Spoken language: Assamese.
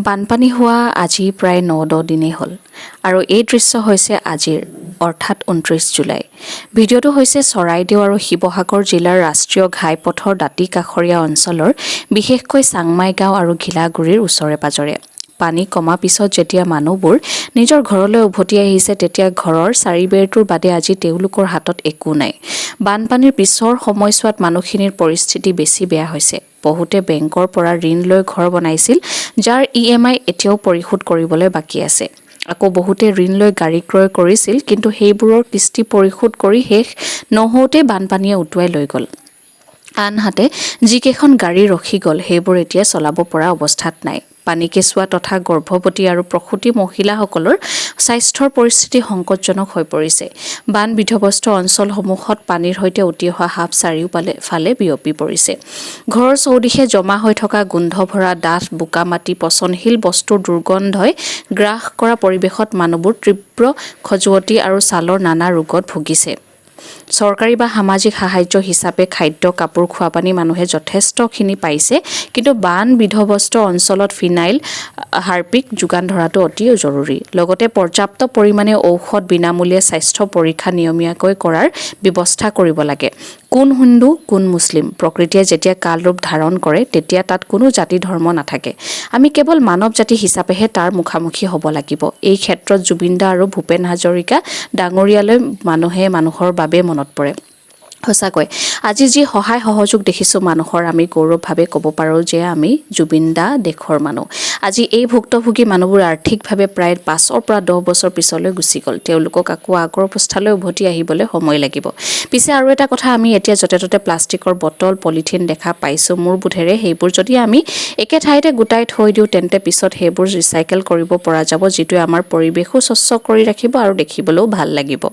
বানপানী হোৱা আজি প্ৰায় 9-10 দিনেই হ'ল আৰু এই দৃশ্য হৈছে আজিৰ অৰ্থাৎ 29 জুলাই। ভিডিঅ'টো হৈছে চৰাইদেউ আৰু শিৱসাগৰ জিলাৰ ৰাষ্ট্ৰীয় ঘাইপথৰ দাঁতি কাষৰীয়া অঞ্চলৰ বিশেষকৈ চাংমাই গাঁও আৰু ঘিলাগুৰিৰ ওচৰে পাজৰে। পানী কমা পিছত যেতিয়া মানুহবোৰ নিজৰ ঘৰলৈ উভতি আহিছে তেতিয়া ঘৰৰ চাৰিবেৰটোৰ বাদে আজি তেওঁলোকৰ হাতত একো নাই। বানপানীৰ পিছৰ সময়ছোৱাত মানুহখিনিৰ পৰিস্থিতি বেছি বেয়া হৈছে। বহুতে বেংকৰ পৰা ঋণ লৈ ঘৰ বনাইছিল, যাৰ EMI এতিয়াও পৰিশোধ কৰিবলৈ বাকী আছে। আকৌ বহুতে ঋণ লৈ গাড়ী ক্ৰয় কৰিছিল, কিন্তু সেইবোৰৰ কিস্তি পৰিশোধ কৰি শেষ নহওঁতে বানপানীয়ে উটুৱাই লৈ গ'ল। আনহাতে যিকেইখন গাড়ী ৰখি গ'ল সেইবোৰ এতিয়া চলাব পৰা অৱস্থাত নাই। পানী কেঁচুৱা তথা গৰ্ভৱতী আৰু প্ৰসূতি মহিলাসকলৰ স্বাস্থ্যৰ পৰিস্থিতি সংকটজনক হৈ পৰিছে। বান বিধ্বস্ত অঞ্চলসমূহত পানীৰ সৈতে উটি অহা সাপ চাৰিওফালে বিয়পি পৰিছে। ঘৰৰ চৌদিশে জমা হৈ থকা গোন্ধ ভৰা ডাঠ বোকা মাটি পচনশীল বস্তুৰ দুৰ্গন্ধই গ্ৰাস কৰা পৰিৱেশত মানুহবোৰ তীব্ৰ খজুৱতি আৰু ছালৰ নানা ৰোগত ভুগিছে। চৰকাৰী বা সামাজিক সাহায্য হিচাপে খাদ্য, কাপোৰ, খোৱাপানী মানুহে যথেষ্টখিনি পাইছে, কিন্তু বান বিধ্বস্ত অঞ্চলত ফিনাইল, হাৰ্পিক যোগান ধৰাটো অতি জৰুৰী। লগতে পৰ্যাপ্ত পৰিমাণে ঔষধ, বিনামূলীয়া স্বাস্থ্য পৰীক্ষা নিয়মীয়াকৈ কৰাৰ ব্যৱস্থা কৰিব লাগে। কোন হিন্দু, কোন মুছলিম, প্ৰকৃতিয়ে যেতিয়া কাল ৰূপ ধাৰণ কৰে তেতিয়া তাত কোনো জাতি ধৰ্ম নাথাকে। আমি কেৱল মানৱ জাতি হিচাপেহে তাৰ মুখামুখি হ'ব লাগিব। এই ক্ষেত্ৰত জুবিন দা আৰু ভূপেন হাজৰিকা ডাঙৰীয়ালৈ মানুহৰ বাবে মনত পৰে। সঁচাকৈ আজি যি সহায় সহযোগ দেখিছোঁ মানুহৰ, আমি গৌৰৱভাৱে ক'ব পাৰোঁ যে আমি জুবিন দা দেশৰ মানুহ। আজি এই ভুক্তভোগী মানুহবোৰ আৰ্থিকভাৱে প্ৰায় 5 পৰা 10 বছৰ পিছলৈ গুচি গ'ল। তেওঁলোকক আকৌ আগৰ অৱস্থালৈ উভতি আহিবলৈ সময় লাগিব। পিছে আৰু এটা কথা, আমি এতিয়া য'তে ত'তে প্লাষ্টিকৰ বটল, পলিথিন দেখা পাইছোঁ। মোৰ বোধেৰে সেইবোৰ যদি আমি একে ঠাইতে গোটাই থৈ দিওঁ তেন্তে পিছত সেইবোৰ ৰিচাইকেল কৰিব পৰা যাব, যিটোৱে আমাৰ পৰিৱেশো স্বচ্ছ কৰি ৰাখিব আৰু দেখিবলৈও ভাল লাগিব।